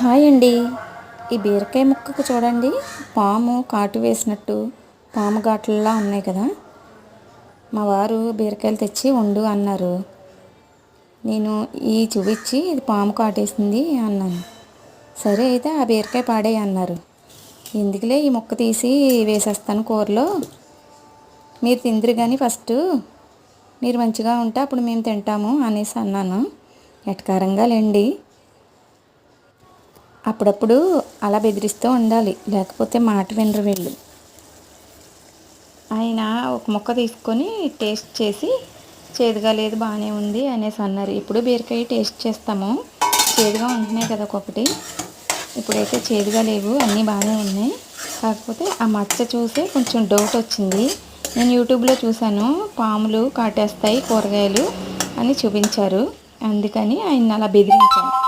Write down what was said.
Hi అండి. ఈ బీరకాయ ముక్కకు చూడండి, పాము కాటు వేసినట్టు పాము ఘాట్లలా ఉన్నాయి కదా. మా వారు బీరకాయలు తెచ్చి వండు అన్నారు. నేను చూపించి ఇది పాము కాటేసింది అన్నాను. సరే అయితే ఆ బీరకాయ పాడేయి అన్నారు. ఎందుకులే ఈ ముక్క తీసి వేసేస్తాను కూరలో, మీరు తిందిరు కానీ ఫస్ట్ మీరు మంచిగా ఉంటే అప్పుడు మేము తింటాము అనేసి అన్నాను. ఎటకారంగా లేండి. అప్పుడప్పుడు అలా బెదిరిస్తూ ఉండాలి, లేకపోతే మాట వినరు వీళ్ళు. ఆయన ఒక ముక్క తీసుకొని టేస్ట్ చేసి చేదుగా లేదు బాగానే ఉంది అనేసి అన్నారు. ఇప్పుడు బీరకాయ టేస్ట్ చేస్తాము, చేదుగా ఉంటున్నాయి కదా ఒక్కొక్కటి. ఇప్పుడైతే చేదుగా లేవు, అన్నీ బాగానే ఉన్నాయి. కాకపోతే ఆ మచ్చ చూసే కొంచెం డౌట్ వచ్చింది. నేను యూట్యూబ్లో చూశాను, పాములు కాటేస్తాయి కూరగాయలు అని చూపించారు. అందుకని ఆయన అలా బెదిరించాను.